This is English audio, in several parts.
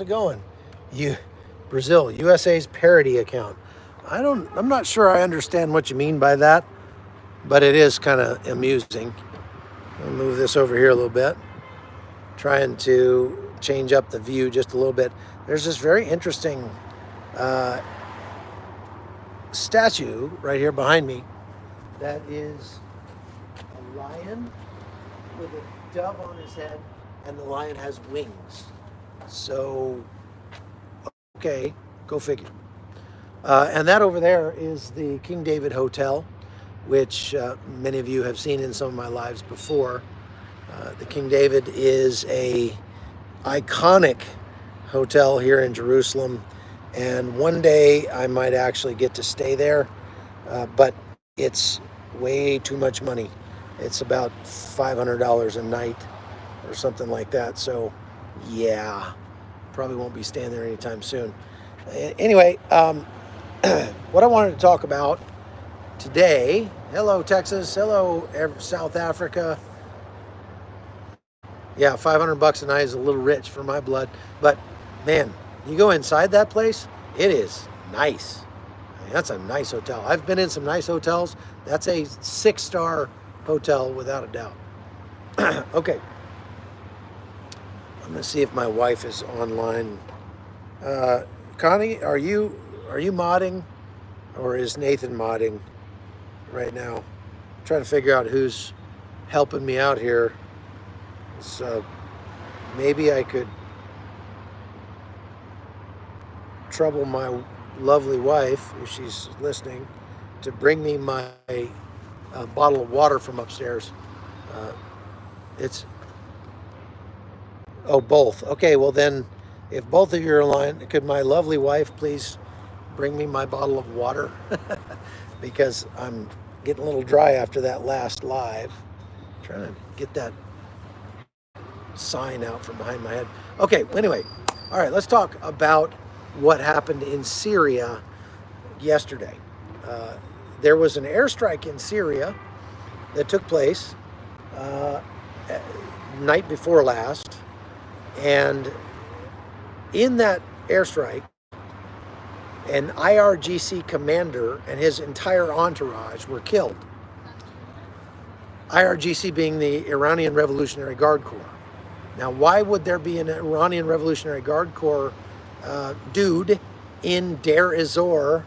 it going? Brazil, USA's parody account. I'm not sure I understand what you mean by that, but it is kind of amusing. I'll move this over here a little bit, trying to change up the view just a little bit. There's this very interesting statue right here behind me that is a lion with a dove on his head, and the lion has wings. So, okay, go figure. And that over there is the King David Hotel, which many of you have seen in some of my lives before. The King David is a iconic hotel here in Jerusalem, and one day I might actually get to stay there, but it's way too much money. It's about $500 a night or something like that. So yeah, probably won't be staying there anytime soon. Anyway, what I wanted to talk about today, hello Texas, hello South Africa. Yeah, $500 a night is a little rich for my blood, but man, you go inside that place, it is nice. I mean, that's a nice hotel. I've been in some nice hotels. That's a 6-star hotel without a doubt. Okay, I'm gonna see if my wife is online. Connie, are you modding, or is Nathan modding right now? I'm trying to figure out who's helping me out here. So maybe I could trouble my lovely wife, if she's listening, to bring me my bottle of water from upstairs. Both. Okay, well then, if both of you are online, could my lovely wife please bring me my bottle of water? Because I'm getting a little dry after that last live. I'm trying to get that sign out from behind my head. Okay, anyway, all right, let's talk about what happened in Syria yesterday. There was an airstrike in Syria that took place night before last, and in that airstrike, an IRGC commander and his entire entourage were killed. IRGC being the Iranian Revolutionary Guard Corps. Now, why would there be an Iranian Revolutionary Guard Corps dude in Deir ez-Zor,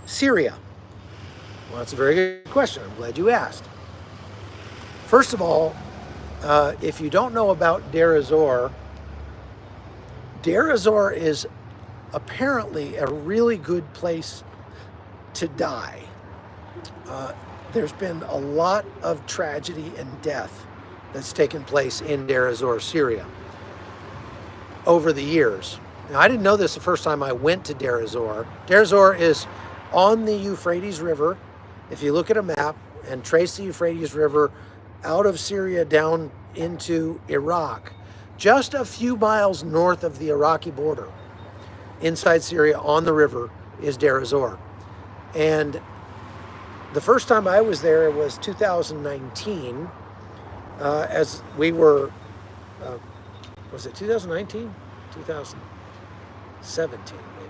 Syria? Well, that's a very good question. I'm glad you asked. First of all, if you don't know about Deir ez-Zor, Deir ez-Zor is apparently a really good place to die. There's been a lot of tragedy and death that's taken place in Deir ez-Zor, Syria, over the years. Now, I didn't know this the first time I went to Deir ez-Zor. Deir ez-Zor is on the Euphrates River. If you look at a map and trace the Euphrates River out of Syria down into Iraq, just a few miles north of the Iraqi border, inside Syria on the river, is Deir ez-Zor. And the first time I was there was 2019, as we were, was it 2019? 2017 maybe.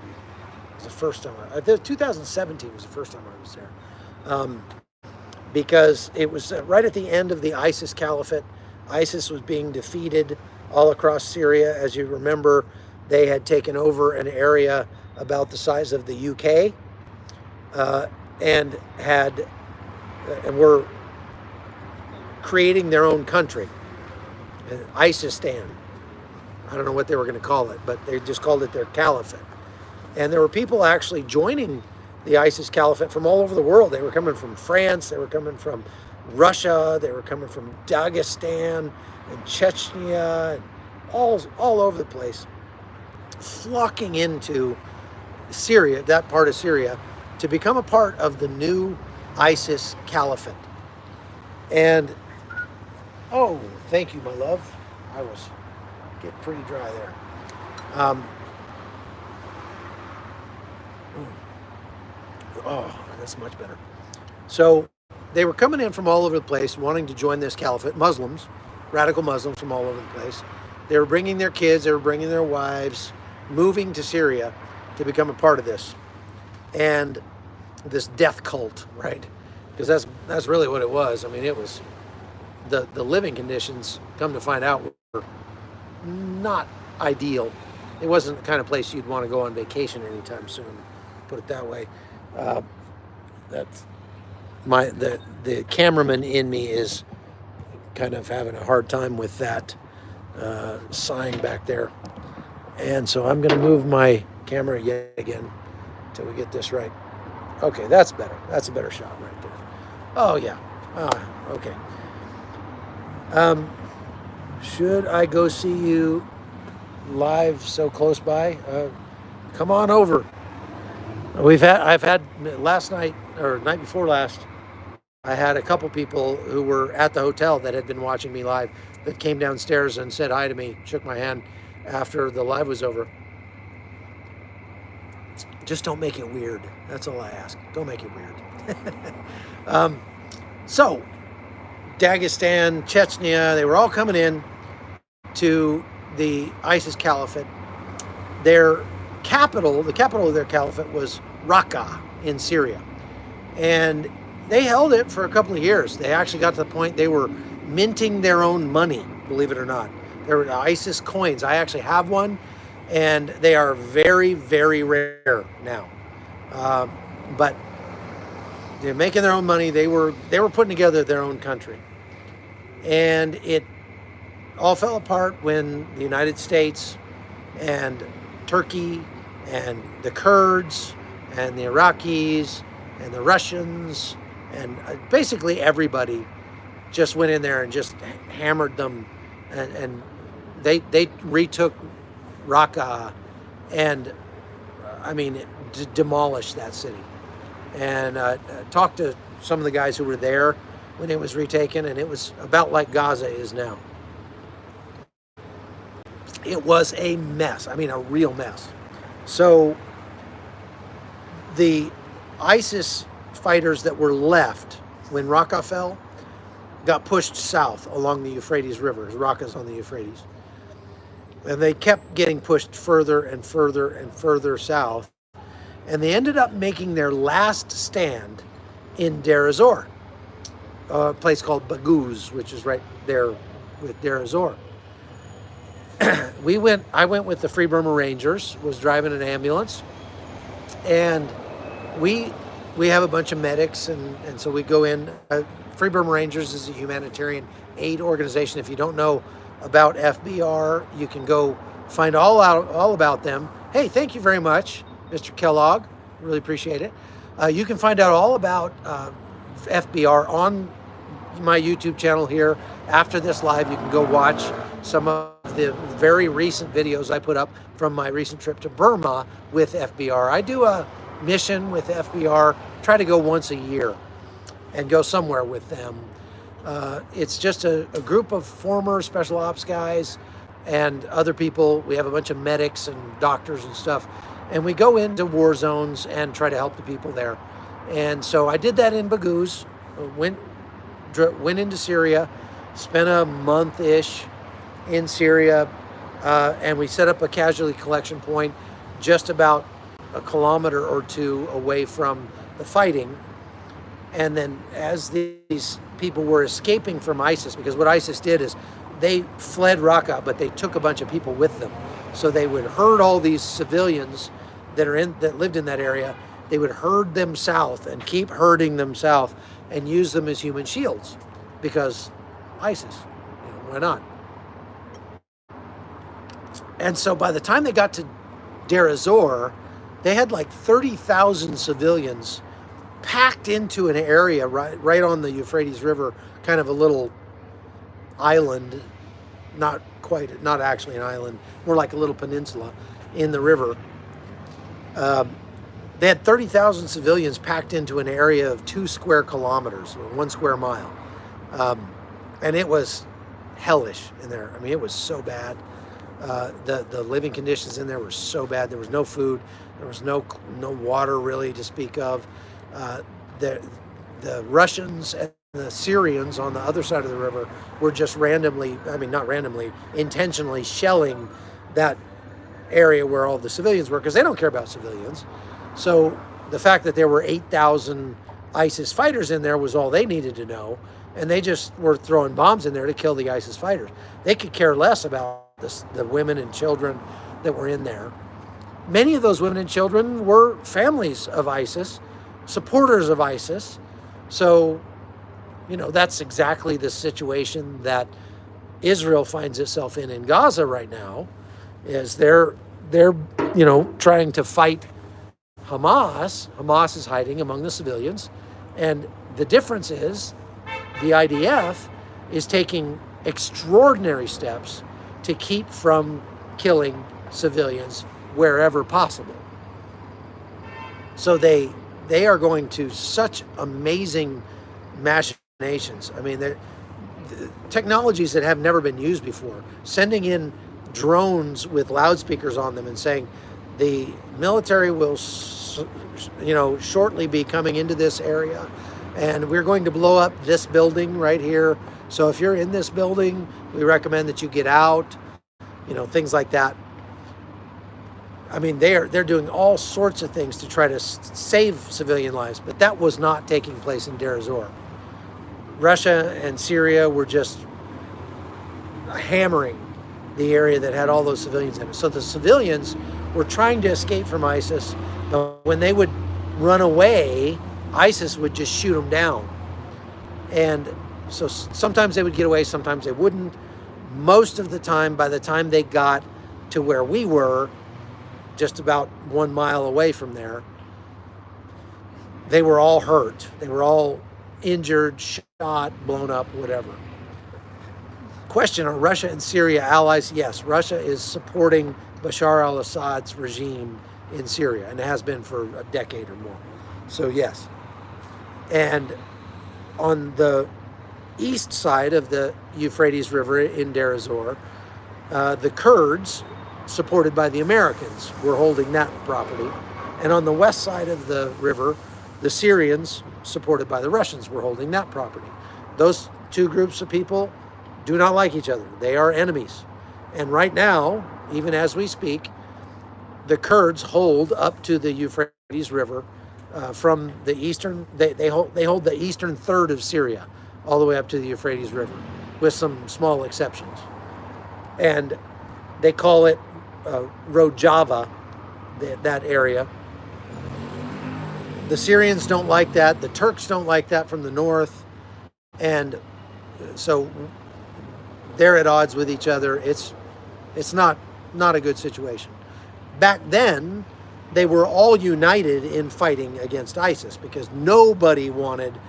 It was the first time 2017 was the first time I was there. Because it was right at the end of the ISIS caliphate. ISIS was being defeated all across Syria. As you remember, they had taken over an area about the size of the UK, and were creating their own country, ISIStan. I don't know what they were going to call it, but they just called it their caliphate. And there were people actually joining the ISIS caliphate from all over the world. They were coming from France, they were coming from Russia, they were coming from Dagestan and Chechnya, and all over the place, flocking into Syria, that part of Syria, to become a part of the new ISIS caliphate. And, oh, thank you, my love. I was getting pretty dry there. Oh, that's much better. So they were coming in from all over the place, wanting to join this caliphate. Muslims, radical Muslims from all over the place. They were bringing their kids, they were bringing their wives, moving to Syria to become a part of this. And this death cult, right? Because that's really what it was. I mean, it was the living conditions, come to find out, were not ideal. It wasn't the kind of place you'd want to go on vacation anytime soon, put it that way. That's the cameraman in me is kind of having a hard time with that sign back there. And so I'm going to move my camera yet again until we get this right. Okay, that's better. That's a better shot right there. Oh, yeah. Okay. Should I go see you live so close by? Come on over. I've had last night, or night before last, I had a couple people who were at the hotel that had been watching me live that came downstairs and said hi to me, shook my hand after the live was over. Just don't make it weird. That's all I ask. Don't make it weird. So, Dagestan, Chechnya, they were all coming in to the ISIS caliphate. Their capital, the capital of their caliphate was Raqqa in Syria. And they held it for a couple of years. They actually got to the point they were minting their own money, believe it or not. There were ISIS coins. I actually have one, and they are very, very rare now. But they're making their own money. They were putting together their own country. And it all fell apart when the United States and Turkey and the Kurds and the Iraqis and the Russians and basically everybody just went in there and just hammered them, and they retook Raqqa and I mean demolished that city. And talked to some of the guys who were there when it was retaken, and it was about like Gaza is now. It was a mess. I mean, a real mess. So the ISIS fighters that were left when Raqqa fell got pushed south along the Euphrates River. Raqqa's on the Euphrates. And they kept getting pushed further and further and further south. And they ended up making their last stand in Deir ez-Zor, a place called Baghouz, which is right there with Deir ez-Zor. I went with the Free Burma Rangers, was driving an ambulance, and we have a bunch of medics, and so we go in. Free Burma Rangers is a humanitarian aid organization. If you don't know about FBR, you can go find all about them. Hey, thank you very much, Mr. Kellogg. Really appreciate it. You can find out all about FBR on my YouTube channel here. After this live, you can go watch some of the very recent videos I put up from my recent trip to Burma with FBR. I do a mission with FBR, try to go once a year and go somewhere with them. It's just a group of former special ops guys and other people. We have a bunch of medics and doctors and stuff, and we go into war zones and try to help the people there. And so I did that in Baghouz, went into Syria, spent a month-ish in Syria, and we set up a casualty collection point just about a kilometer or two away from the fighting. And then as these people were escaping from ISIS, because what ISIS did is they fled Raqqa, but they took a bunch of people with them. So they would herd all these civilians that lived in that area. They would herd them south and keep herding them south and use them as human shields, because ISIS, why not? And so by the time they got to Deir ez-Zor, they had like 30,000 civilians packed into an area right on the Euphrates River, kind of a little island, not actually an island, more like a little peninsula in the river. They had 30,000 civilians packed into an area of 2 square kilometers, or 1 square mile. And it was hellish in there. I mean, it was so bad. The living conditions in there were so bad. There was no food. There was no water really to speak of. The Russians and the Syrians on the other side of the river were just intentionally shelling that area where all the civilians were, because they don't care about civilians. So the fact that there were 8,000 ISIS fighters in there was all they needed to know, and they just were throwing bombs in there to kill the ISIS fighters. They could care less about the women and children that were in there. Many of those women and children were families of ISIS, supporters of ISIS. So, you know, that's exactly the situation that Israel finds itself in Gaza right now, is they're you know, trying to fight Hamas. Hamas is hiding among the civilians, and the difference is the IDF is taking extraordinary steps to keep from killing civilians wherever possible. So they are going to such amazing machinations. I mean, they're technologies that have never been used before, sending in drones with loudspeakers on them and saying the military will, you know, shortly be coming into this area, and we're going to blow up this building right here. So if you're in this building, we recommend that you get out, you know, things like that. I mean, they're doing all sorts of things to try to save civilian lives, but that was not taking place in Deir ez-Zor. Russia and Syria were just hammering the area that had all those civilians in it. So the civilians were trying to escape from ISIS, but when they would run away, ISIS would just shoot them down. And so sometimes they would get away, sometimes they wouldn't. Most of the time, by the time they got to where we were, just about 1 mile away from there, they were all hurt. They were all injured, shot, blown up, whatever. Question, are Russia and Syria allies? Yes, Russia is supporting Bashar al-Assad's regime in Syria, and it has been for a decade or more. So yes. And on the east side of the Euphrates River in Deir ez-Zor, the Kurds, supported by the Americans, were holding that property. And on the west side of the river, the Syrians, supported by the Russians, were holding that property. Those two groups of people do not like each other. They are enemies. And right now, even as we speak, the Kurds hold up to the Euphrates River from the eastern, they hold the eastern third of Syria all the way up to the Euphrates River, with some small exceptions. And they call it Rojava, that area. The Syrians don't like that. The Turks don't like that from the north. And so they're at odds with each other. It's not a good situation. Back then, they were all united in fighting against ISIS, because nobody wanted,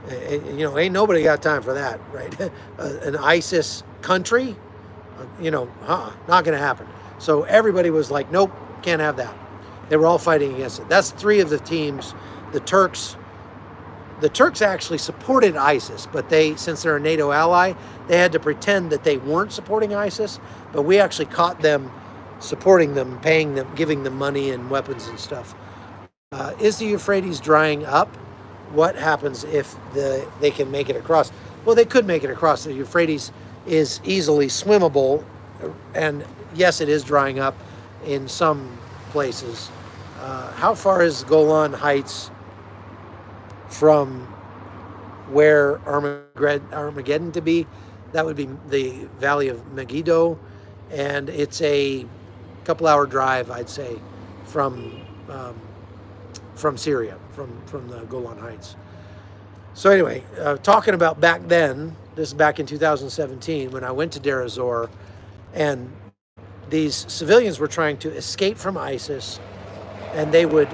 you know, ain't nobody got time for that, right? An ISIS country, you know, not going to happen. So everybody was like, nope, can't have that. They were all fighting against it. That's three of the teams. The Turks actually supported ISIS, but since they're a NATO ally, they had to pretend that they weren't supporting ISIS, but we actually caught them supporting them, paying them, giving them money and weapons and stuff. Is the Euphrates drying up? What happens if they can make it across? Well, they could make it across. The Euphrates is easily swimmable, and yes, it is drying up in some places. How far is Golan Heights from where Armageddon to be? That would be the Valley of Megiddo, and it's a couple-hour drive, I'd say, from Syria, from the Golan Heights. So anyway, talking about back then, this is back in 2017 when I went to Deir ez-Zor, and these civilians were trying to escape from ISIS, and they would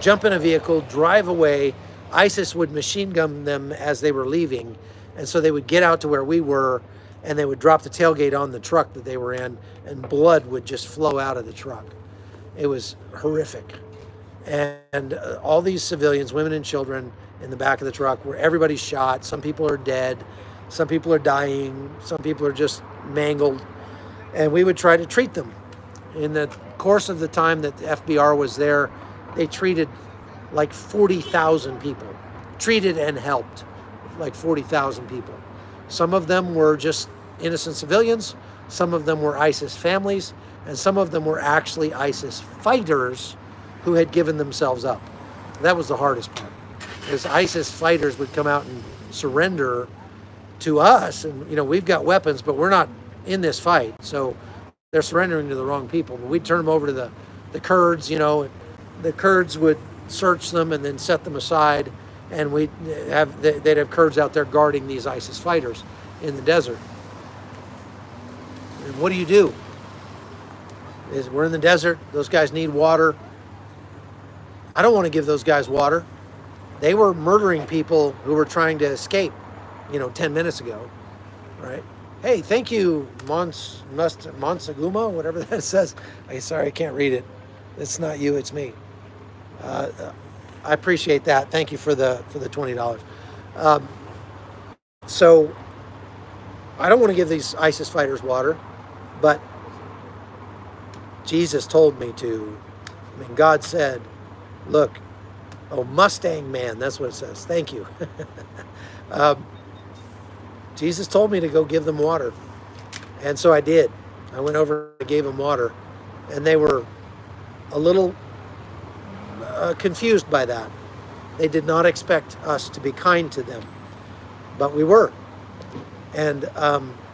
jump in a vehicle, drive away. ISIS would machine gun them as they were leaving, and so they would get out to where we were, and they would drop the tailgate on the truck that they were in, and blood would just flow out of the truck. It was horrific. And all these civilians, women and children, in the back of the truck, where everybody's shot. Some people are dead, some people are dying, some people are just mangled, and we would try to treat them. In the course of the time that the FBR was there, they treated like 40,000 people, treated and helped like 40,000 people. Some of them were just innocent civilians, some of them were ISIS families, And some of them were actually ISIS fighters who had given themselves up. That was the hardest part, because ISIS fighters would come out and surrender to us, and we've got weapons, but we're not in this fight, so they're surrendering to the wrong people. But we'd turn them over to the Kurds, and the Kurds would search them and then set them aside, and they'd have Kurds out there guarding these ISIS fighters in the desert. And what do? We're in the desert, those guys need water. I don't want to give those guys water. They were murdering people who were trying to escape, 10 minutes ago, right? Hey, thank you, Monsaguma, whatever that says. Sorry, I can't read it. It's not you, it's me. I appreciate that. Thank you for the $20. So I don't want to give these ISIS fighters water, but Jesus told me to. God said, look, Mustang man, that's what it says. Thank you. Jesus told me to go give them water. And so I did. I went over and gave them water. And they were a little confused by that. They did not expect us to be kind to them. But we were. And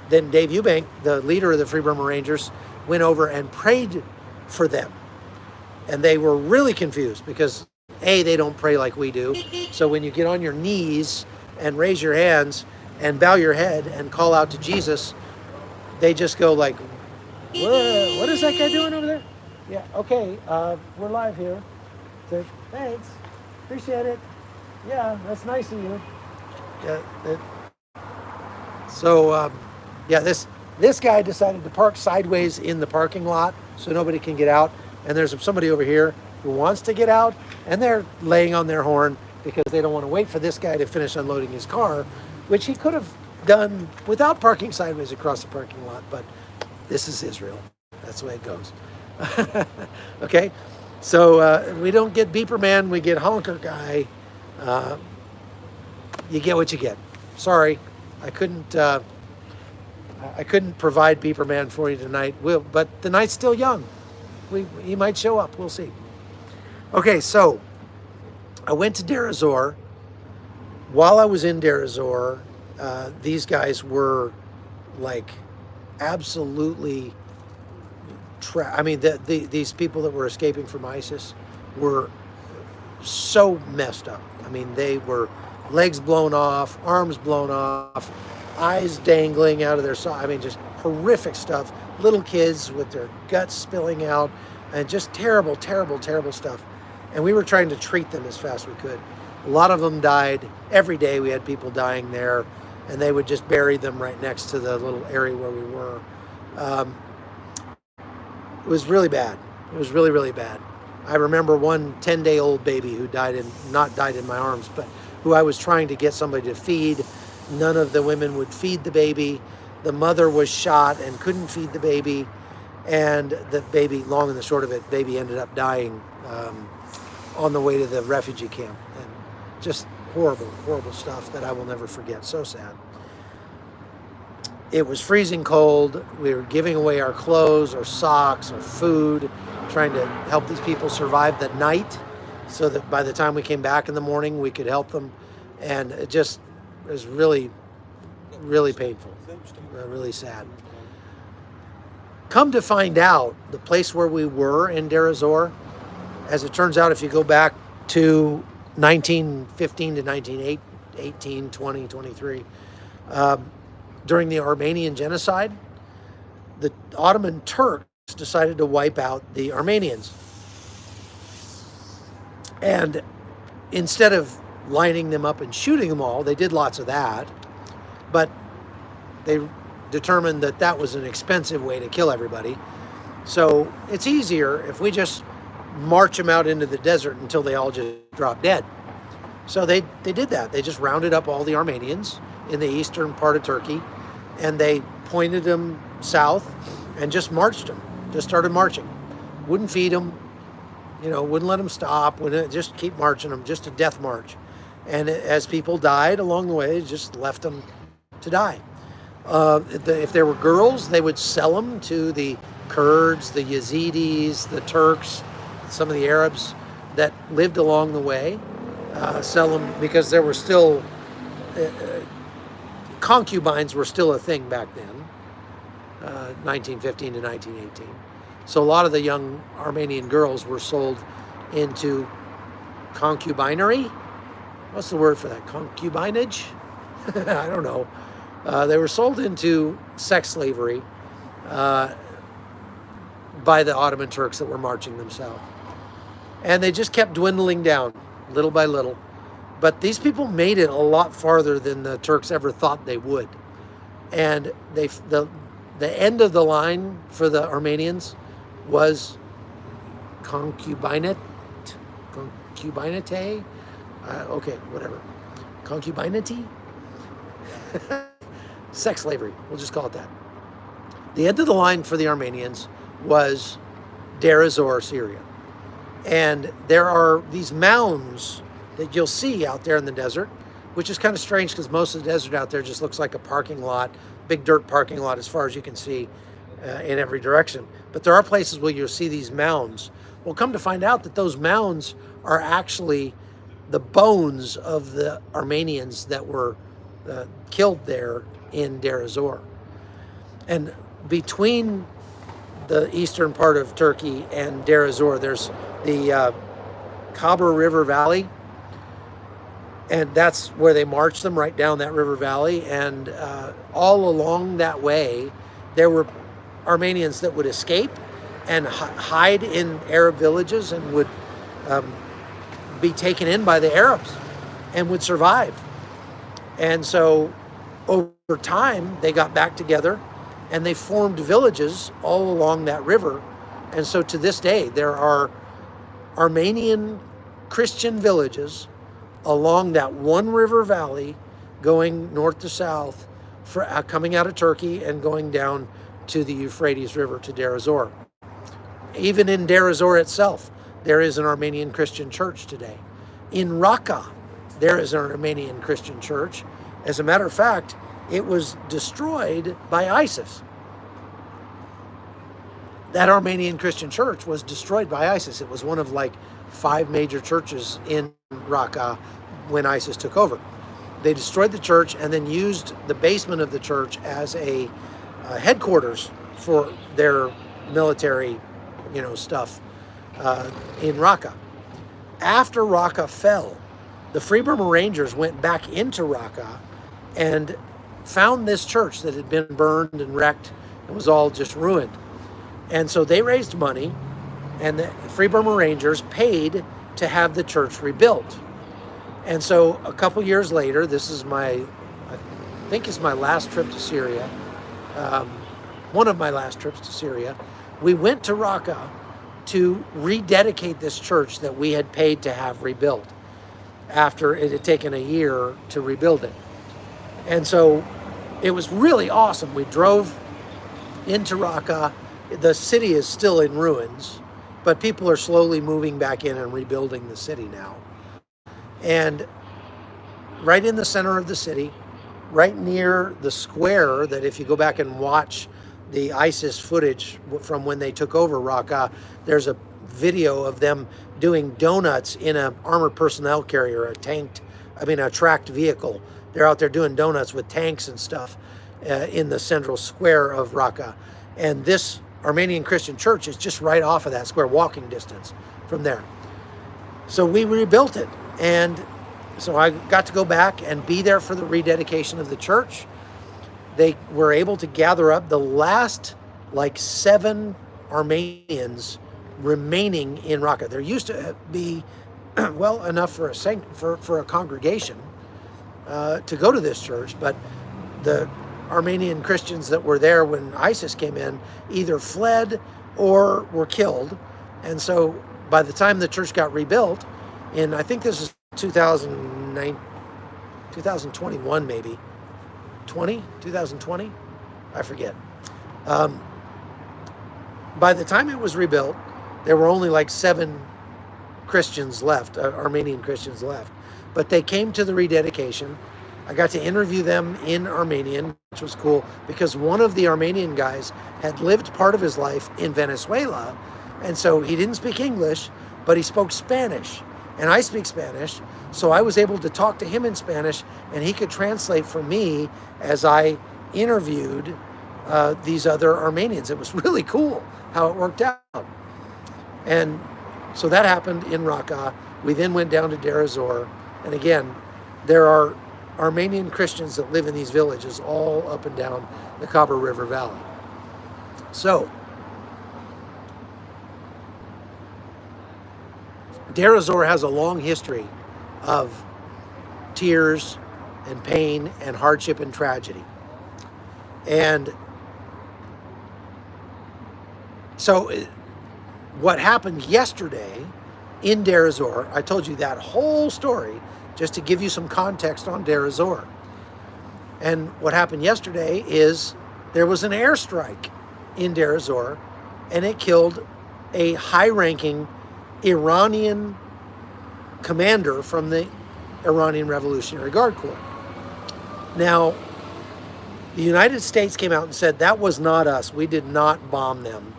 then Dave Eubank, the leader of the Free Burma Rangers, went over and prayed for them. And they were really confused because, A, they don't pray like we do. So when you get on your knees and raise your hands and bow your head and call out to Jesus, they just go like, what is that guy doing over there? Yeah, okay, we're live here. So, thanks, appreciate it. Yeah, that's nice of you. Yeah. So, this guy decided to park sideways in the parking lot so nobody can get out. And there's somebody over here who wants to get out, and they're laying on their horn because they don't want to wait for this guy to finish unloading his car, which he could have done without parking sideways across the parking lot, but this is Israel. That's the way it goes. Okay? So we don't get beeper man, we get honker guy. You get what you get. Sorry, I couldn't provide beeper man for you tonight, but the night's still young. He might show up. We'll see. Okay, so I went to Deir ez-Zor. While I was in Deir ez-Zor, these guys were like absolutely these people that were escaping from ISIS were so messed up. They were legs blown off, arms blown off, eyes dangling out of their side. Just horrific stuff. Little kids with their guts spilling out, and just terrible, terrible, terrible stuff. And we were trying to treat them as fast as we could. A lot of them died. Every day we had people dying there, and they would just bury them right next to the little area where we were. It was really bad. It was really, really bad. I remember one 10-day-old baby who not died in my arms, but who I was trying to get somebody to feed. None of the women would feed the baby. The mother was shot and couldn't feed the baby. And the baby, long and the short of it, baby ended up dying on the way to the refugee camp. And just horrible, horrible stuff that I will never forget. So sad. It was freezing cold. We were giving away our clothes, our socks, our food, trying to help these people survive the night so that by the time we came back in the morning, we could help them. And it was really, really painful, really sad. Come to find out, the place where we were in Deir ez-Zor, as it turns out, if you go back to 1915 to 1918, 20, 23, during the Armenian genocide, the Ottoman Turks decided to wipe out the Armenians. And instead of lining them up and shooting them all, they did lots of that, but they determined that that was an expensive way to kill everybody. So it's easier if we just march them out into the desert until they all just drop dead. So they did that. They just rounded up all the Armenians in the eastern part of Turkey, and they pointed them south and just marched them, just started marching. Wouldn't feed them, wouldn't let them stop, wouldn't just keep marching them, just a death march. And as people died along the way, just left them to die. If there were girls, they would sell them to the Kurds, the Yazidis, the Turks, some of the Arabs that lived along the way, sell them because there were still, concubines were still a thing back then, 1915 to 1918. So a lot of the young Armenian girls were sold into concubinary. What's the word for that? Concubinage? I don't know. They were sold into sex slavery by the Ottoman Turks that were marching them south. And they just kept dwindling down little by little. But these people made it a lot farther than the Turks ever thought they would. And the end of the line for the Armenians was concubinate. Concubinate? Okay, whatever. Concubinity? Sex slavery, we'll just call it that. The end of the line for the Armenians was Deir ez-Zor, Syria. And there are these mounds that you'll see out there in the desert, which is kind of strange because most of the desert out there just looks like a parking lot, big dirt parking lot as far as you can see in every direction. But there are places where you'll see these mounds. We'll come to find out that those mounds are actually the bones of the Armenians that were killed there in Deir ez-Zor. And between the eastern part of Turkey and Deir ez-Zor, there's the Khabur River Valley, and that's where they marched them, right down that river valley. And all along that way, there were Armenians that would escape and hide in Arab villages and would be taken in by the Arabs and would survive. And so over time, they got back together and they formed villages all along that river. And so to this day, there are Armenian Christian villages along that one river valley going north to south, coming out of Turkey and going down to the Euphrates River to Deir ez-Zor. Even in Deir ez-Zor itself, there is an Armenian Christian church today. In Raqqa, there is an Armenian Christian church. As a matter of fact, it was destroyed by ISIS. That Armenian Christian church was destroyed by ISIS. It was one of like 5 major churches in Raqqa when ISIS took over. They destroyed the church and then used the basement of the church as a headquarters for their military, stuff in Raqqa. After Raqqa fell, the Free Burma Rangers went back into Raqqa and found this church that had been burned and wrecked and was all just ruined. And so they raised money, and the Free Burma Rangers paid to have the church rebuilt. And so a couple years later, this is I think it's my last trip to Syria, one of my last trips to Syria, we went to Raqqa to rededicate this church that we had paid to have rebuilt after it had taken a year to rebuild it. And so it was really awesome. We drove into Raqqa. The city is still in ruins, but people are slowly moving back in and rebuilding the city now. And right in the center of the city, right near the square that if you go back and watch the ISIS footage from when they took over Raqqa, there's a video of them doing donuts in an armored personnel carrier, a tracked vehicle. They're out there doing donuts with tanks and stuff in the central square of Raqqa. And this Armenian Christian church is just right off of that square, walking distance from there. So we rebuilt it. And so I got to go back and be there for the rededication of the church. They were able to gather up the last 7 Armenians remaining in Raqqa. There used to be enough for a congregation to go to this church, but the Armenian Christians that were there when ISIS came in either fled or were killed. And so by the time the church got rebuilt, I think this is 2021 maybe, 2020? I forget. By the time it was rebuilt, there were only 7 Christians left, Armenian Christians left. But they came to the rededication, I got to interview them in Armenian, which was cool because one of the Armenian guys had lived part of his life in Venezuela, and so he didn't speak English, but he spoke Spanish, and I speak Spanish, so I was able to talk to him in Spanish, and he could translate for me as I interviewed these other Armenians. It was really cool how it worked out. And so that happened in Raqqa. We then went down to Deir ez-Zor, and again, there are Armenian Christians that live in these villages all up and down the Khabur River Valley. So, Deir ez-Zor has a long history of tears and pain and hardship and tragedy. And so what happened yesterday in Deir ez-Zor, I told you that whole story just to give you some context on Deir ez-Zor. And what happened yesterday is there was an airstrike in Deir ez-Zor, and it killed a high-ranking Iranian commander from the Iranian Revolutionary Guard Corps. Now, the United States came out and said, that was not us. We did not bomb them.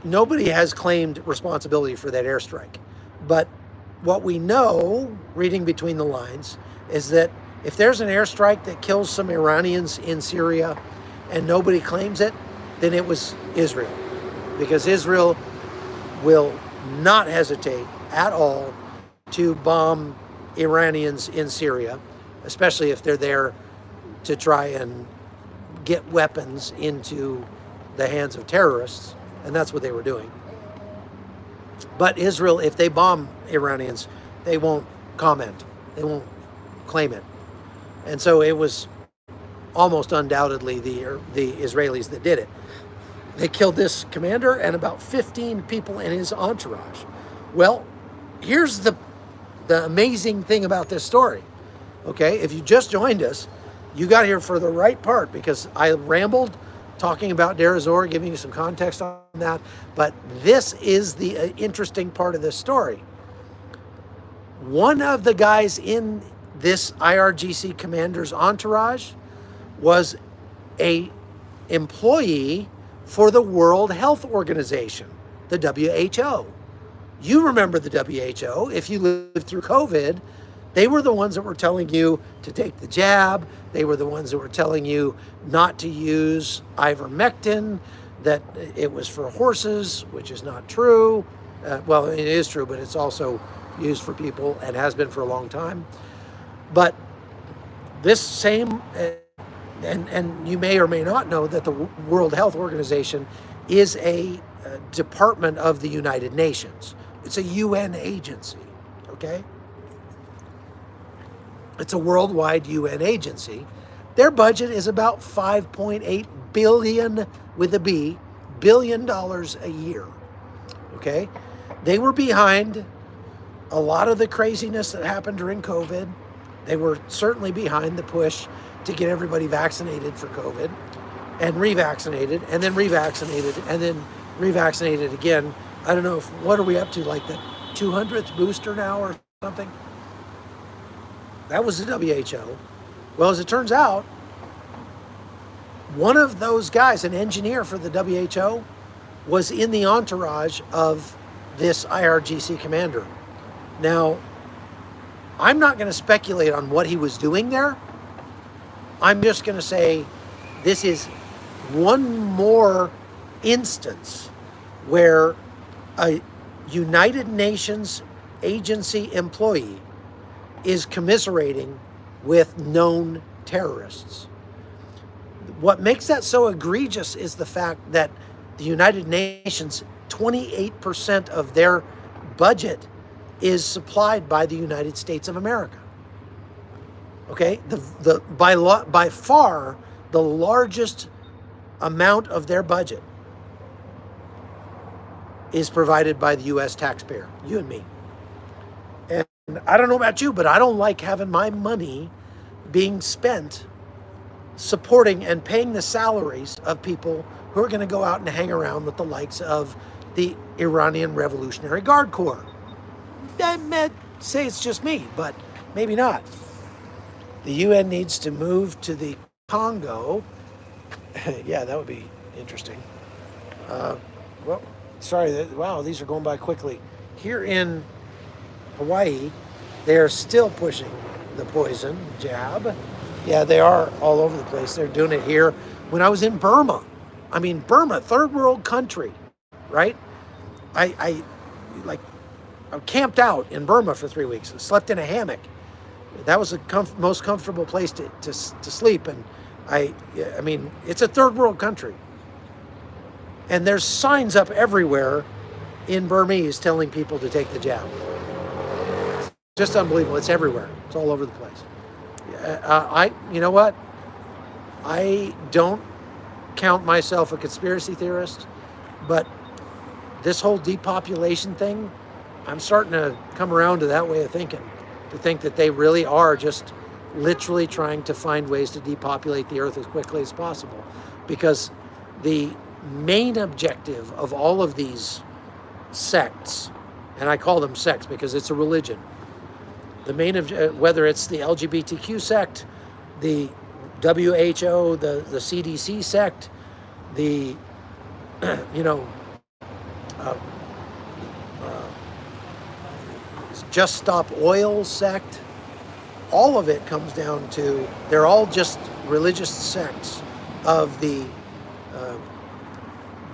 Nobody has claimed responsibility for that airstrike. But what we know, reading between the lines, is that if there's an airstrike that kills some Iranians in Syria and nobody claims it, then it was Israel. Because Israel will not hesitate at all to bomb Iranians in Syria, especially if they're there to try and get weapons into the hands of terrorists, and that's what they were doing. But Israel, if they bomb Iranians, they won't comment. They won't claim it. And so it was almost undoubtedly the Israelis that did it. They killed this commander and about 15 people in his entourage. Well, here's the amazing thing about this story. Okay, if you just joined us, you got here for the right part because I rambled talking about Deir ez-Zor, giving you some context on that. But this is the interesting part of this story. One of the guys in this IRGC commander's entourage was a employee for the World Health Organization, the WHO. You remember the WHO. If you lived through COVID, they were the ones that were telling you to take the jab. They were the ones that were telling you not to use ivermectin, that it was for horses, which is not true. Well, it is true, but it's also used for people and has been for a long time. But this same, and you may or may not know that the World Health Organization is a department of the United Nations. It's a UN agency, okay? It's a worldwide UN agency. Their budget is about $5.8 billion with a B, billion dollars a year, okay? They were behind a lot of the craziness that happened during COVID. They were certainly behind the push to get everybody vaccinated for COVID and revaccinated and then revaccinated and then revaccinated again. I don't know what are we up to, like the 200th booster now or something? That was the WHO. Well, as it turns out, one of those guys, an engineer for the WHO, was in the entourage of this IRGC commander. Now, I'm not going to speculate on what he was doing there. I'm just going to say this is one more instance where a United Nations agency employee is commiserating with known terrorists. What makes that so egregious is the fact that the United Nations, 28% of their budget is supplied by the United States of America. Okay, by far the largest amount of their budget is provided by the U.S. taxpayer, you and me. And I don't know about you, but I don't like having my money being spent supporting and paying the salaries of people who are going to go out and hang around with the likes of the Iranian Revolutionary Guard Corps. I may say it's just me, but maybe not. The UN needs to move to the Congo. Yeah, that would be interesting. Well, sorry, wow, these are going by quickly. Here in Hawaii, they are still pushing the poison jab. Yeah, they are all over the place. They're doing it here. When I was in Burma, I mean, Burma, third world country, right? I like, I camped out in Burma for 3 weeks and slept in a hammock. That was the most comfortable place to sleep. And I mean, it's a third world country. And there's signs up everywhere in Burmese telling people to take the jab. Just unbelievable. It's everywhere. It's all over the place. You know what? I don't count myself a conspiracy theorist, but this whole depopulation thing, I'm starting to come around to that way of thinking, to think that they really are just literally trying to find ways to depopulate the earth as quickly as possible. Because the main objective of all of these sects, and I call them sects because it's a religion, the main whether it's the LGBTQ sect, the WHO, the CDC sect, the Just Stop Oil sect, all of it comes down to, they're all just religious sects of the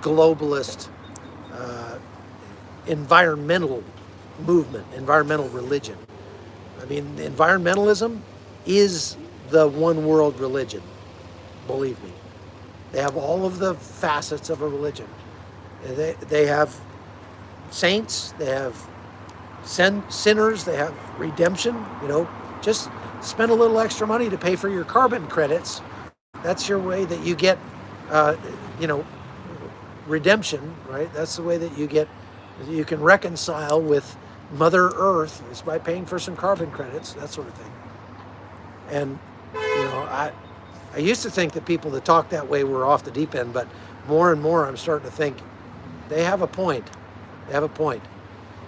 globalist environmental movement, environmental religion. I mean, environmentalism is the one world religion, believe me. They have all of the facets of a religion. They have saints, they have sinners, they have redemption. Just spend a little extra money to pay for your carbon credits. That's your way that you get redemption, right? That's the way that you can reconcile with Mother Earth, is by paying for some carbon credits, that sort of thing. And I used to think that people that talk that way were off the deep end, but more and more I'm starting to think they have a point. They have a point.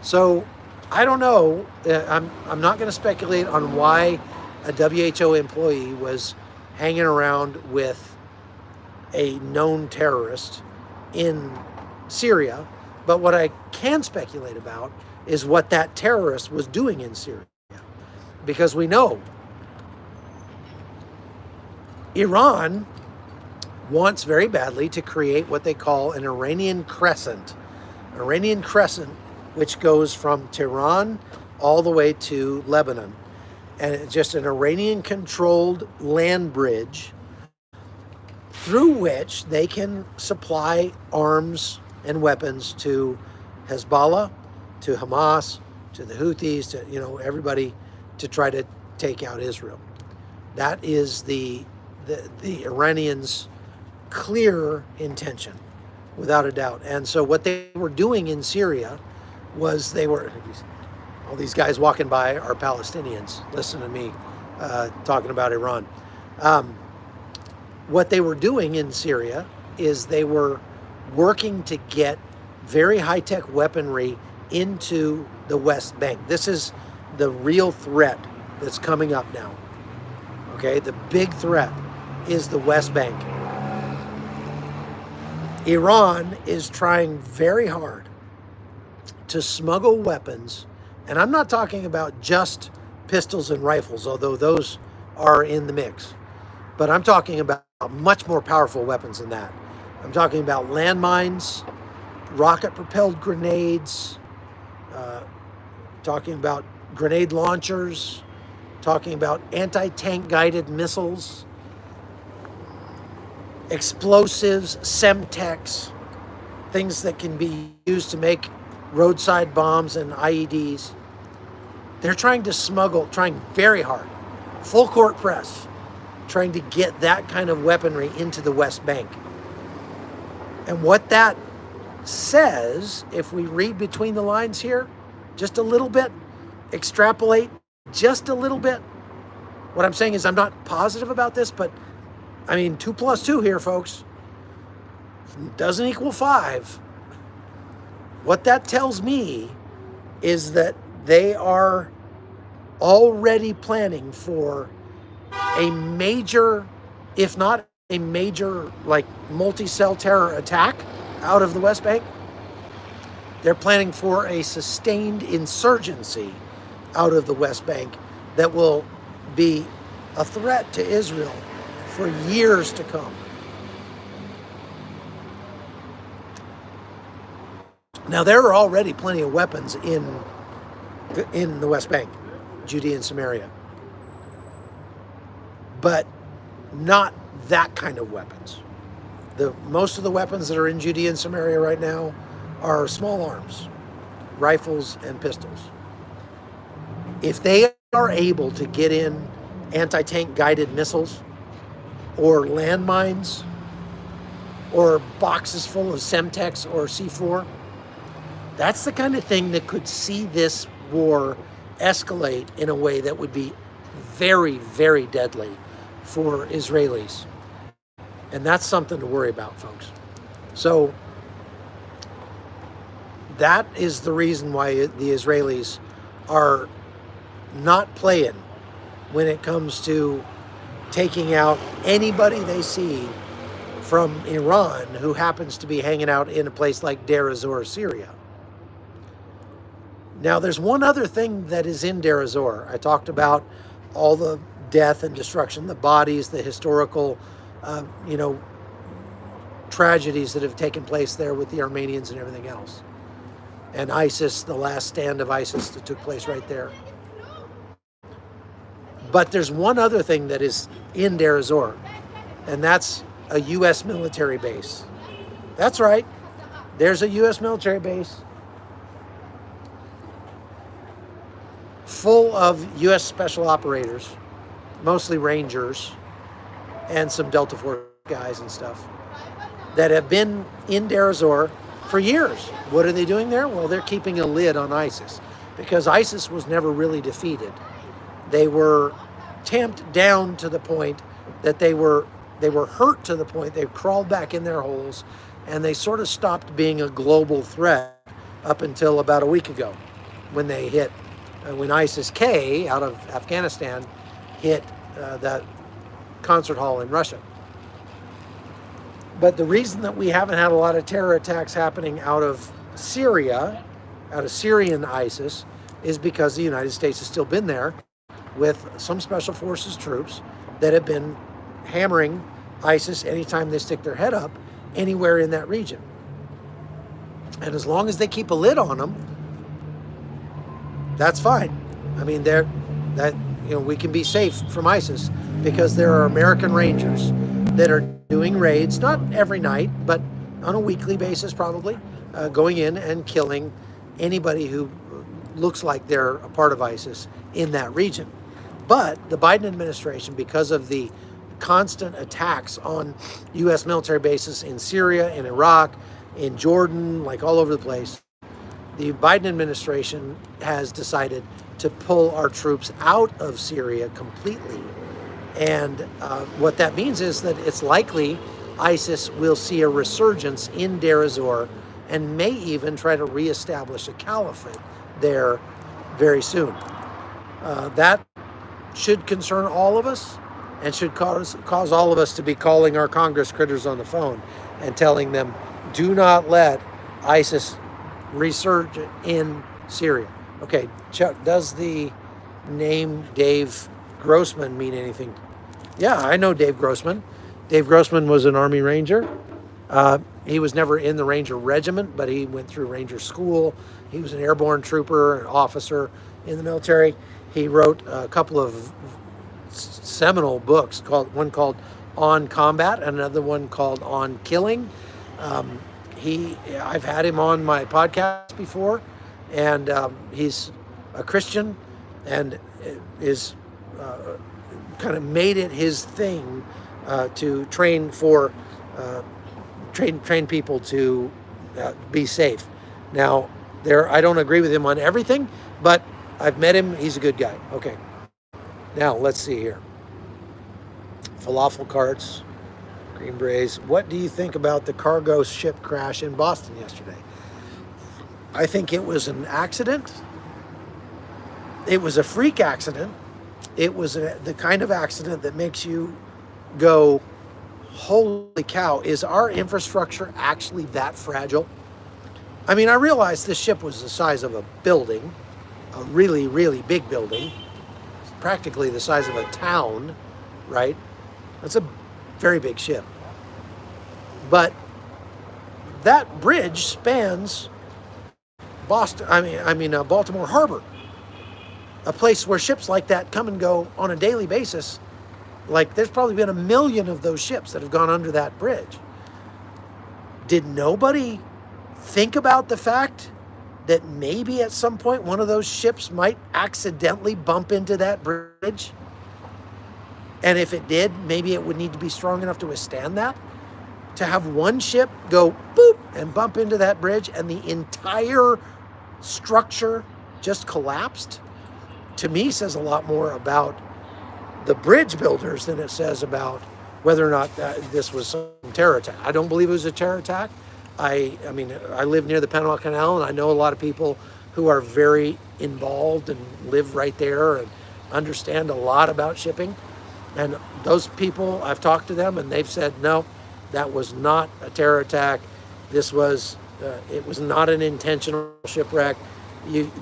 So I don't know. I'm not going to speculate on why a WHO employee was hanging around with a known terrorist in Syria. But what I can speculate about is what that terrorist was doing in Syria. Because we know Iran wants very badly to create what they call an Iranian crescent. Iranian crescent, which goes from Tehran all the way to Lebanon. And it's just an Iranian-controlled land bridge through which they can supply arms and weapons to Hezbollah, to Hamas, to the Houthis, to everybody, to try to take out Israel. That is the Iranians' clear intention, without a doubt. And so what they were doing in Syria was all these guys walking by are Palestinians. Listen to me talking about Iran. What they were doing in Syria is they were working to get very high-tech weaponry into the West Bank. This is the real threat that's coming up now. Okay, the big threat is the West Bank. Iran is trying very hard to smuggle weapons, and I'm not talking about just pistols and rifles, although those are in the mix, but I'm talking about much more powerful weapons than that. I'm talking about landmines, rocket-propelled grenades, talking about grenade launchers, talking about anti-tank guided missiles, explosives, semtex, things that can be used to make roadside bombs and IEDs. They're trying very hard, full court press, trying to get that kind of weaponry into the West Bank. And what that says, if we read between the lines here, just a little bit, extrapolate just a little bit. What I'm saying is I'm not positive about this, but I mean, 2 + 2 here, folks, doesn't equal 5. What that tells me is that they are already planning for a major, if not a major, like multi-cell terror attack out of the West Bank. They're planning for a sustained insurgency out of the West Bank that will be a threat to Israel for years to come. Now, there are already plenty of weapons in the West Bank, Judea and Samaria, but not that kind of weapons. Most of the weapons that are in Judea and Samaria right now are small arms, rifles and pistols. If they are able to get in anti-tank guided missiles or landmines or boxes full of Semtex or C4, that's the kind of thing that could see this war escalate in a way that would be very, very deadly for Israelis. And that's something to worry about, folks. So that is the reason why the Israelis are not playing when it comes to taking out anybody they see from Iran who happens to be hanging out in a place like Deir ez-Zor, Syria. Now, there's one other thing that is in Deir ez-Zor. I talked about all the death and destruction, the bodies, the historical, tragedies that have taken place there with the Armenians and everything else. And ISIS, the last stand of ISIS that took place right there. But there's one other thing that is in Deir ez-Zor, and that's a U.S. military base. That's right. There's a U.S. military base full of U.S. special operators, mostly Rangers, and some Delta Force guys and stuff, that have been in Deir ez-Zor for years. What are they doing there? Well, they're keeping a lid on ISIS, because ISIS was never really defeated. They were tamped down to the point that they were hurt to the point they crawled back in their holes, and they sort of stopped being a global threat up until about a week ago, when they hit, when ISIS-K out of Afghanistan hit that concert hall in Russia. But the reason that we haven't had a lot of terror attacks happening out of Syria, out of Syrian ISIS, is because the United States has still been there with some special forces troops that have been hammering ISIS anytime they stick their head up anywhere in that region. And as long as they keep a lid on them, that's fine. I mean, we can be safe from ISIS because there are American Rangers that are doing raids, not every night, but on a weekly basis probably, going in and killing anybody who looks like they're a part of ISIS in that region. But the Biden administration, because of the constant attacks on U.S. military bases in Syria, in Iraq, in Jordan, like all over the place, the Biden administration has decided to pull our troops out of Syria completely. And what that means is that it's likely ISIS will see a resurgence in Deir ez-Zor and may even try to reestablish a caliphate there very soon. That should concern all of us and should cause all of us to be calling our Congress critters on the phone and telling them, do not let ISIS resurge in Syria. Okay, Chuck, does the name Dave Grossman mean anything? Yeah, I know Dave Grossman. Dave Grossman was an Army Ranger. He was never in the Ranger Regiment, but he went through Ranger School. He was an airborne trooper, an officer in the military. He wrote a couple of seminal books, one called On Combat and another one called On Killing. I've had him on my podcast before, and he's a Christian and is kind of made it his thing to train people to be safe. Now, I don't agree with him on everything, but I've met him. He's a good guy. Okay. Now, let's see here. Falafel carts, Green Berets. What do you think about the cargo ship crash in Boston yesterday? I think it was an accident. It was a freak accident. it was the kind of accident that makes you go, holy cow, is our infrastructure actually that fragile? I mean, I realized this ship was the size of a building, a really, really big building, practically the size of a town, right? It's a very big ship. But that bridge spans Baltimore Harbor, a place where ships like that come and go on a daily basis. Like, there's probably been 1 million of those ships that have gone under that bridge. Did nobody think about the fact that maybe at some point one of those ships might accidentally bump into that bridge? And if it did, maybe it would need to be strong enough to withstand that? To have one ship go boop and bump into that bridge and the entire structure just collapsed, to me says a lot more about the bridge builders than it says about whether or not this was some terror attack. I don't believe it was a terror attack. I mean, I live near the Panama Canal, and I know a lot of people who are very involved and live right there and understand a lot about shipping. And those people, I've talked to them, and they've said, no, that was not a terror attack. This was, it was not an intentional shipwreck.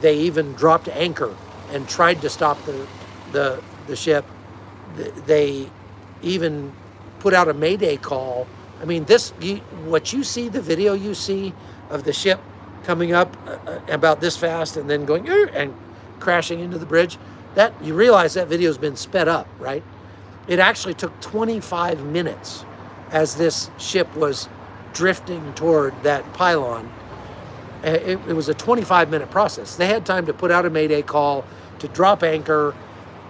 They even dropped anchor and tried to stop the ship. They even put out a mayday call. I mean, what you see, the video you see of the ship coming up about this fast and then going and crashing into the bridge, that you realize that video has been sped up, right? It actually took 25 minutes as this ship was drifting toward that pylon. It was a 25-minute process. They had time to put out a mayday call, to drop anchor,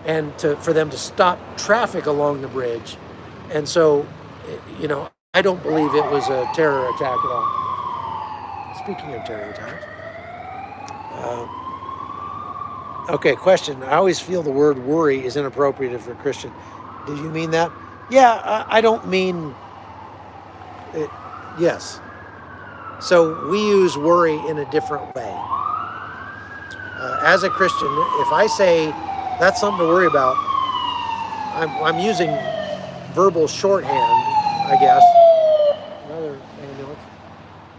and for them to stop traffic along the bridge. And so, you know, I don't believe it was a terror attack at all. Speaking of terror attacks. Okay, question. I always feel the word worry is inappropriate for a Christian. Did you mean that? Yeah, I don't mean it. Yes. So we use worry in a different way. As a Christian, if I say that's something to worry about, I'm using verbal shorthand, I guess. Another ambulance.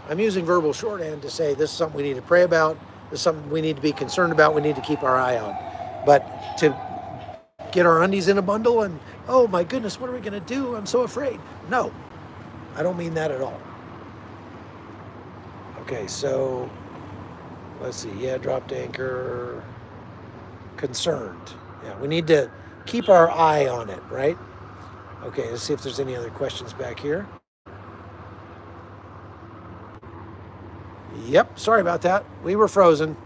I'm using verbal shorthand to say this is something we need to pray about. This is something we need to be concerned about. We need to keep our eye on. But to get our undies in a bundle and, oh my goodness, what are we going to do? I'm so afraid. No, I don't mean that at all. Okay, so let's see. Yeah, dropped anchor. Concerned. Yeah, we need to keep our eye on it, right? Okay, let's see if there's any other questions back here. Yep, sorry about that. We were frozen.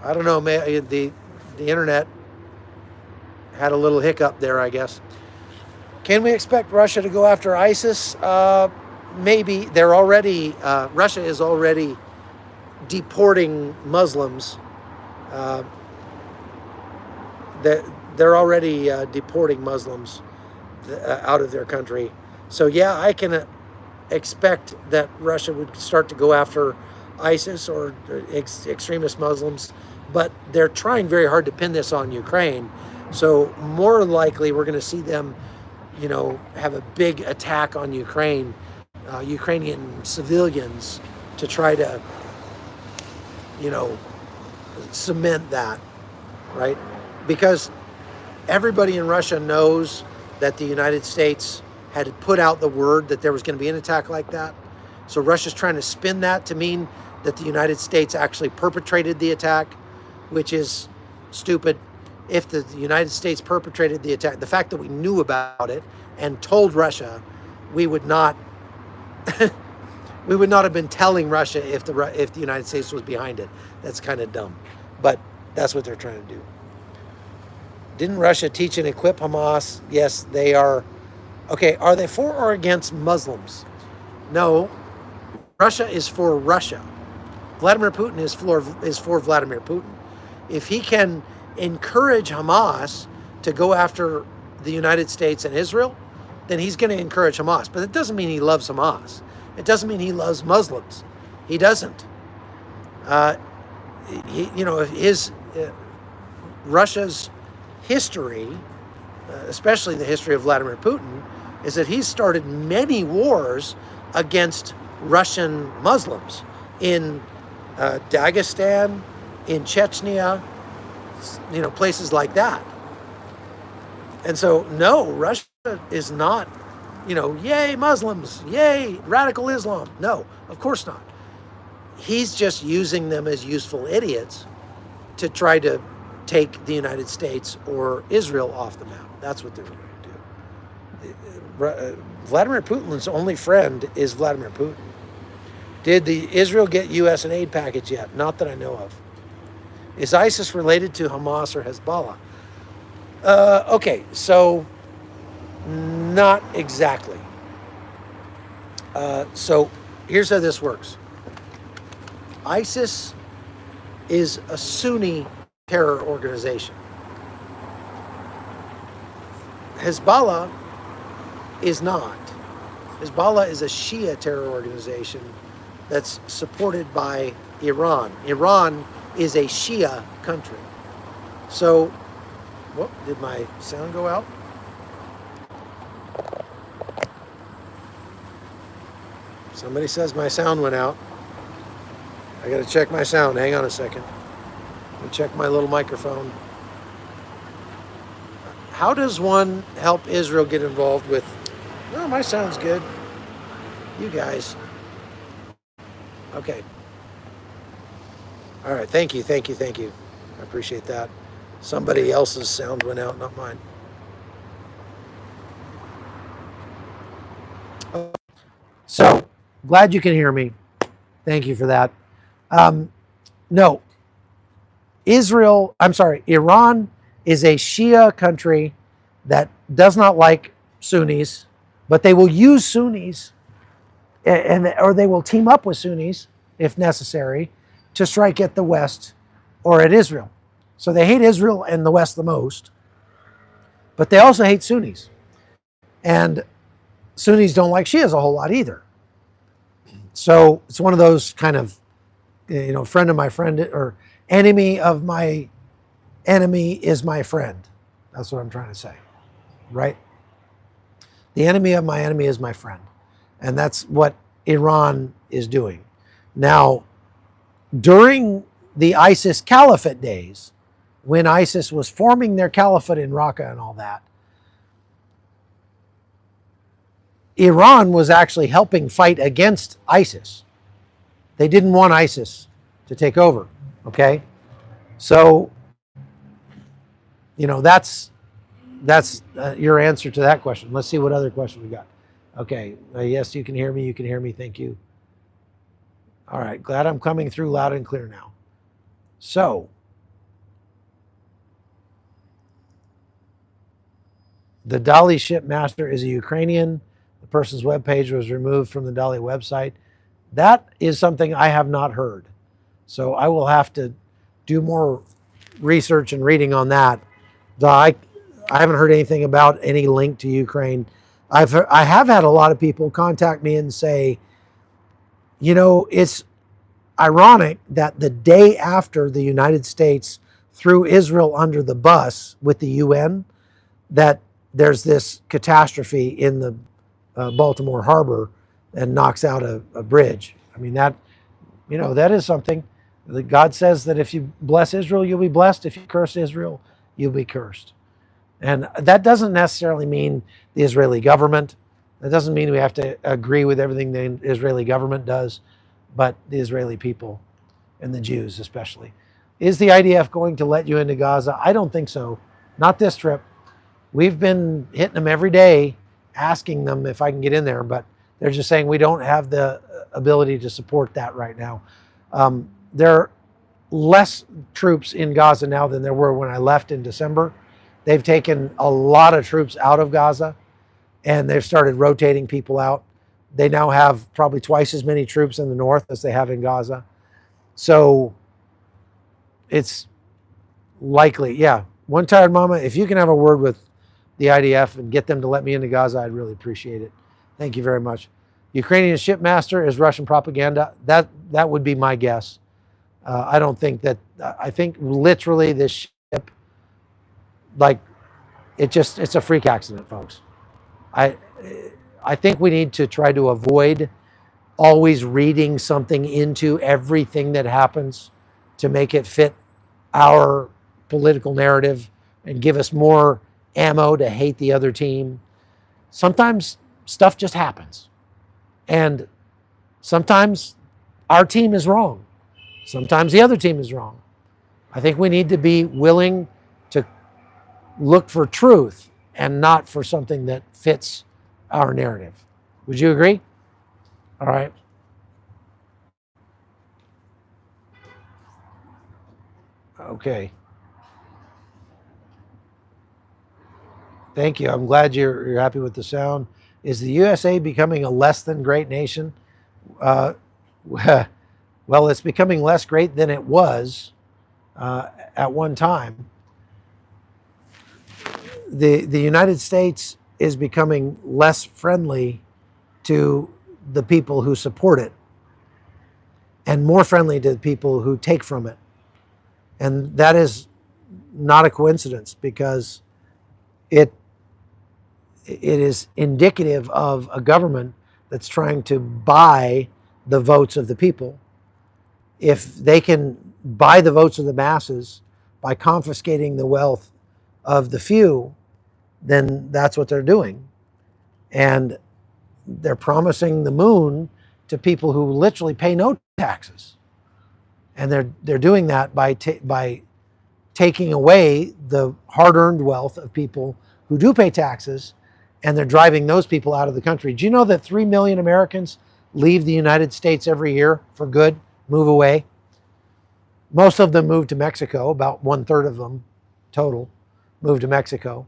I don't know, the internet had a little hiccup there, I guess. Can we expect Russia to go after ISIS? Maybe. They're already, Russia is already deporting Muslims. They're already deporting Muslims out of their country. So yeah, I can expect that Russia would start to go after ISIS or extremist Muslims, but they're trying very hard to pin this on Ukraine. So more likely we're going to see them, you know, have a big attack on Ukraine, Ukrainian civilians, to try to, you know, cement that, right? Because everybody in Russia knows that the United States had put out the word that there was going to be an attack like that. So Russia's trying to spin that to mean that the United States actually perpetrated the attack, which is stupid. If the United States perpetrated the attack, the fact that we knew about it and told Russia, we would not we would not have been telling Russia if the United States was behind it. That's kind of dumb, but that's what they're trying to do. Didn't Russia teach and equip Hamas? Yes, they are. Okay, are they for or against Muslims? No, Russia is for Russia. Vladimir Putin is for Vladimir Putin. If he can encourage Hamas to go after the United States and Israel, then he's going to encourage Hamas. But it doesn't mean he loves Hamas. It doesn't mean he loves Muslims. He doesn't. Russia's history, especially the history of Vladimir Putin, is that he's started many wars against Russian Muslims in Dagestan, in Chechnya, places like that. And so, no, Russia is not, yay Muslims, yay radical Islam. No, of course not. He's just using them as useful idiots to try to take the United States or Israel off the map. That's what they're going to do. Vladimir Putin's only friend is Vladimir Putin. Did the Israel get U.S. and aid package yet? Not that I know of. Is ISIS related to Hamas or Hezbollah? Okay, so not exactly. So here's how this works. ISIS is a Sunni terror organization. Hezbollah is not. Hezbollah is a Shia terror organization that's supported by Iran. Iran is a Shia country. So, whoop, did my sound go out? Somebody says my sound went out. I gotta check my sound. Hang on a second. Let me check my little microphone. How does one help Israel get involved with, oh, my sound's good. You guys. Okay. All right, thank you. I appreciate that. Somebody else's sound went out, not mine. So, glad you can hear me. Thank you for that. No. Iran is a Shia country that does not like Sunnis, but they will use Sunnis or they will team up with Sunnis if necessary to strike at the West or at Israel. So they hate Israel and the West the most, but they also hate Sunnis. And Sunnis don't like Shias a whole lot either. So it's one of those kind of, friend of my friend or enemy of my enemy is my friend. That's what I'm trying to say, right? The enemy of my enemy is my friend. And that's what Iran is doing. Now, during the ISIS caliphate days, when ISIS was forming their caliphate in Raqqa and all that, Iran was actually helping fight against ISIS. They didn't want ISIS to take over, okay? So, that's your answer to that question. Let's see what other question we got. Okay, yes, you can hear me, thank you. All right, glad I'm coming through loud and clear now. So, the Dali shipmaster is a Ukrainian. The person's webpage was removed from the Dali website. That is something I have not heard. So I will have to do more research and reading on that. I haven't heard anything about any link to Ukraine. I have had a lot of people contact me and say, it's ironic that the day after the United States threw Israel under the bus with the UN, that there's this catastrophe in the Baltimore harbor and knocks out a bridge. I mean, that is something that God says that if you bless Israel, you'll be blessed. If you curse Israel, you'll be cursed. And that doesn't necessarily mean the Israeli government. That doesn't mean we have to agree with everything the Israeli government does, but the Israeli people and the Jews especially. Is the IDF going to let you into Gaza? I don't think so. Not this trip. We've been hitting them every day, asking them if I can get in there, but they're just saying we don't have the ability to support that right now. There are less troops in Gaza now than there were when I left in December. They've taken a lot of troops out of Gaza, and they've started rotating people out. They now have probably twice as many troops in the north as they have in Gaza. So it's likely, yeah. One Tired Mama, if you can have a word with the IDF and get them to let me into Gaza, I'd really appreciate it. Thank you very much. Ukrainian shipmaster is Russian propaganda. That would be my guess. I don't think that, I think literally this ship Like, it's a freak accident, folks. I I think we need to try to avoid always reading something into everything that happens to make it fit our political narrative and give us more ammo to hate the other team. Sometimes stuff just happens. And sometimes our team is wrong. Sometimes the other team is wrong. I think we need to be willing to look for truth and not for something that fits our narrative. Would you agree? All right. Okay. Thank you. I'm glad you're happy with the sound. Is the USA becoming a less than great nation? Uh, well, it's becoming less great than it was at one time. The United States is becoming less friendly to the people who support it and more friendly to the people who take from it. And that is not a coincidence, because it is indicative of a government that's trying to buy the votes of the people. If they can buy the votes of the masses by confiscating the wealth of the few, then that's what they're doing. And they're promising the moon to people who literally pay no taxes. And they're doing that by taking away the hard-earned wealth of people who do pay taxes, and they're driving those people out of the country. Do you know that 3 million Americans leave the United States every year for good, move away? Most of them move to Mexico, about 1/3 of them total move to Mexico.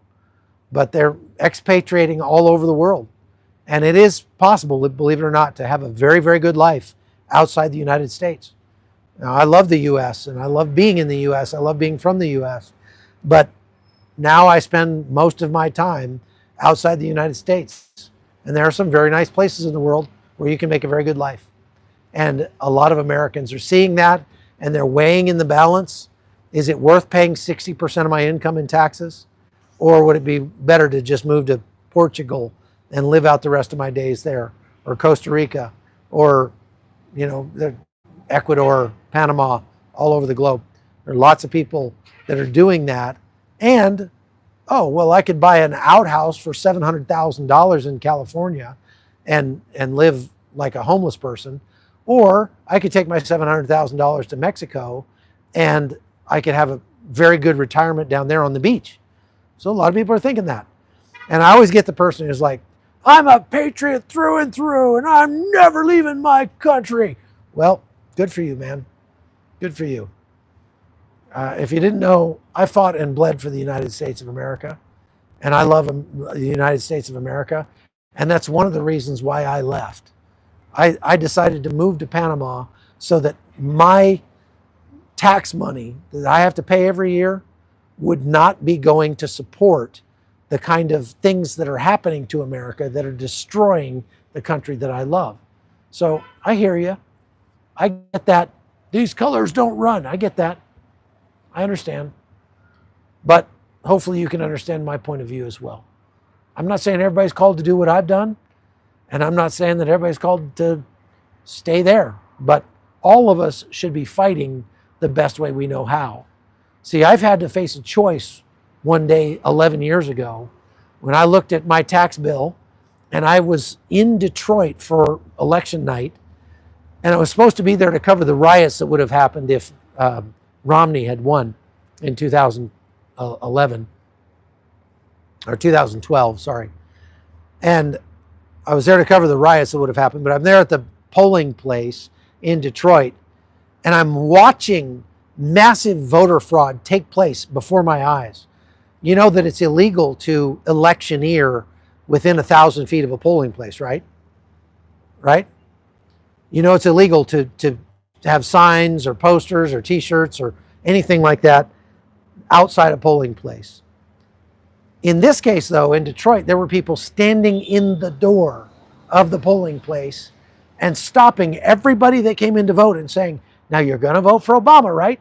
But they're expatriating all over the world. And it is possible, believe it or not, to have a very, very good life outside the United States. Now, I love the US and I love being in the US. I love being from the US. But now I spend most of my time outside the United States. And there are some very nice places in the world where you can make a very good life. And a lot of Americans are seeing that, and they're weighing in the balance. Is it worth paying 60% of my income in taxes? Or would it be better to just move to Portugal and live out the rest of my days there, or Costa Rica, or, Ecuador, Panama, all over the globe? There are lots of people that are doing that. And, oh, well, I could buy an outhouse for $700,000 in California and live like a homeless person. Or I could take my $700,000 to Mexico and I could have a very good retirement down there on the beach. So a lot of people are thinking that. And I always get the person who's like, I'm a patriot through and through, and I'm never leaving my country. Well, good for you, man. Good for you. If you didn't know, I fought and bled for the United States of America, and I love the United States of America, and that's one of the reasons why I left. I decided to move to Panama so that my tax money that I have to pay every year would not be going to support the kind of things that are happening to America that are destroying the country that I love. So I hear you. I get that. These colors don't run. I get that. I understand. But hopefully you can understand my point of view as well. I'm not saying everybody's called to do what I've done, and I'm not saying that everybody's called to stay there, but all of us should be fighting the best way we know how. See, I've had to face a choice one day 11 years ago when I looked at my tax bill, and I was in Detroit for election night, and I was supposed to be there to cover the riots that would have happened if Romney had won in 2011, or 2012, sorry. And I was there to cover the riots that would have happened, but I'm there at the polling place in Detroit, and I'm watching massive voter fraud take place before my eyes. You know that it's illegal to electioneer within 1,000 feet of a polling place, right? Right? You know it's illegal to have signs or posters or t-shirts or anything like that outside a polling place. In this case, though, in Detroit, there were people standing in the door of the polling place and stopping everybody that came in to vote and saying, now you're going to vote for Obama, right?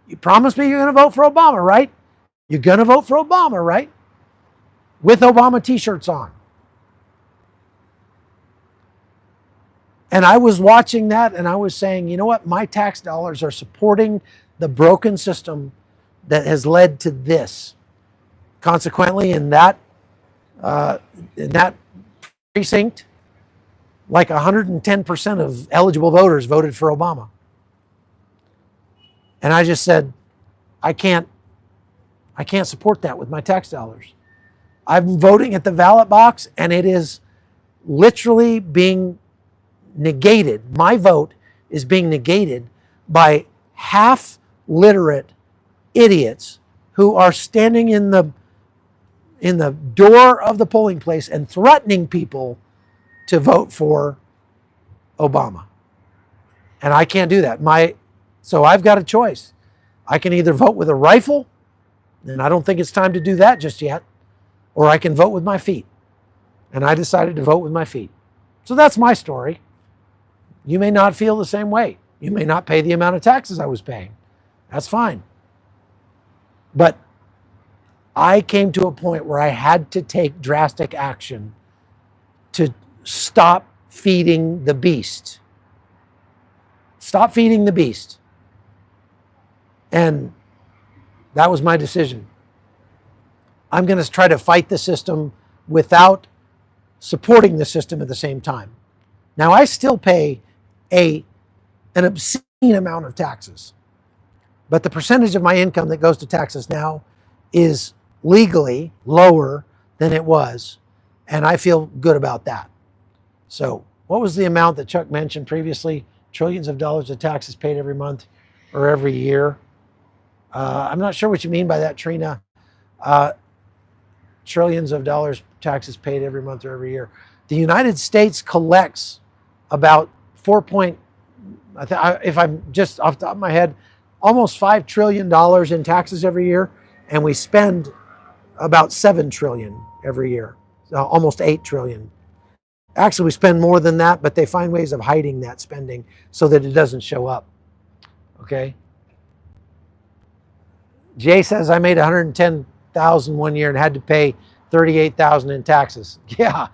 You promised me you're going to vote for Obama, right? You're going to vote for Obama, right? With Obama t-shirts on. And I was watching that and I was saying, you know what? My tax dollars are supporting the broken system that has led to this. Consequently, in that precinct, like 110% of eligible voters voted for Obama. And I just said, I can't support that with my tax dollars. I'm voting at the ballot box and it is literally being negated. My vote is being negated by half literate idiots who are standing in the door of the polling place and threatening people to vote for Obama. And I can't do that. So I've got a choice. I can either vote with a rifle, and I don't think it's time to do that just yet, or I can vote with my feet. And I decided to vote with my feet. So that's my story. You may not feel the same way. You may not pay the amount of taxes I was paying. That's fine. But I came to a point where I had to take drastic action to stop feeding the beast. Stop feeding the beast. And that was my decision. I'm going to try to fight the system without supporting the system at the same time. Now, I still pay an obscene amount of taxes, but the percentage of my income that goes to taxes now is legally lower than it was, and I feel good about that. So what was the amount that Chuck mentioned previously? Trillions of dollars of taxes paid every month or every year. I'm not sure what you mean by that, Trina. Trillions of dollars taxes paid every month or every year. The United States collects about if I'm just off the top of my head, almost $5 trillion in taxes every year, and we spend about 7 trillion every year, so almost 8 trillion. Actually, we spend more than that, but they find ways of hiding that spending so that it doesn't show up. Okay. Jay says I made $110,000 one year and had to pay $38,000 in taxes. Yeah.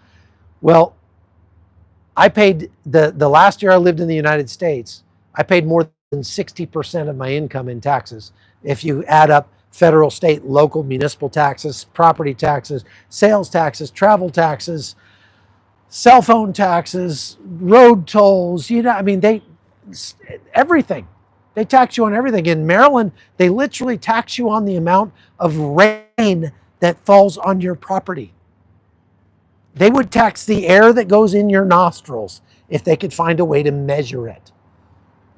Well, I paid the last year I lived in the United States, I paid more than 60% of my income in taxes. If you add up federal, state, local, municipal taxes, property taxes, sales taxes, travel taxes, cell phone taxes, road tolls, everything. They tax you on everything. In Maryland, they literally tax you on the amount of rain that falls on your property. They would tax the air that goes in your nostrils if they could find a way to measure it.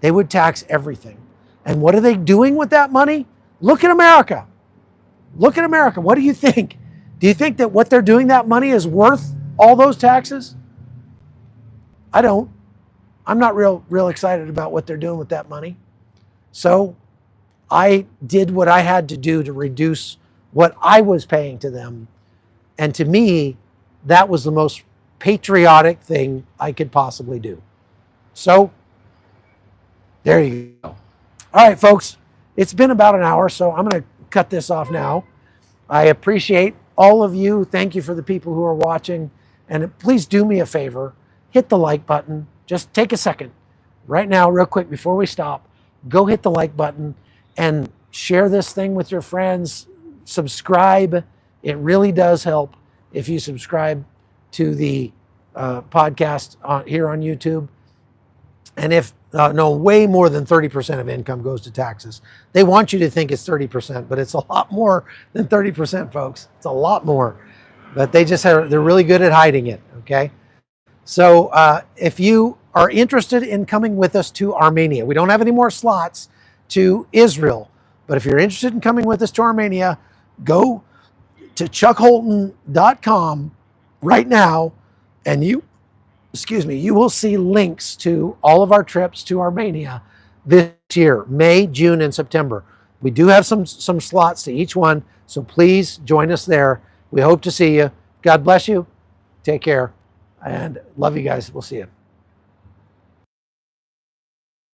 They would tax everything. And what are they doing with that money? Look at America. Look at America. What do you think? Do you think that what they're doing that money is worth all those taxes? I don't. I'm not real excited about what they're doing with that money. So I did what I had to do to reduce what I was paying to them. And to me, that was the most patriotic thing I could possibly do. So there you go. All right, folks, it's been about an hour, so I'm going to cut this off now. I appreciate all of you. Thank you for the people who are watching. And please do me a favor, hit the like button. Just take a second right now, real quick, before we stop. Go hit the like button and share this thing with your friends. Subscribe. It really does help if you subscribe to the podcast here on YouTube. And if, way more than 30% of income goes to taxes. They want you to think it's 30%, but it's a lot more than 30%, folks. It's a lot more. But they're really good at hiding it, okay? So if you are interested in coming with us to Armenia, we don't have any more slots to Israel, but if you're interested in coming with us to Armenia, go to chuckholton.com right now, and you will see links to all of our trips to Armenia this year, May, June, and September. We do have some slots to each one, so please join us there. We hope to see you. God bless you. Take care, and love you guys. We'll see you.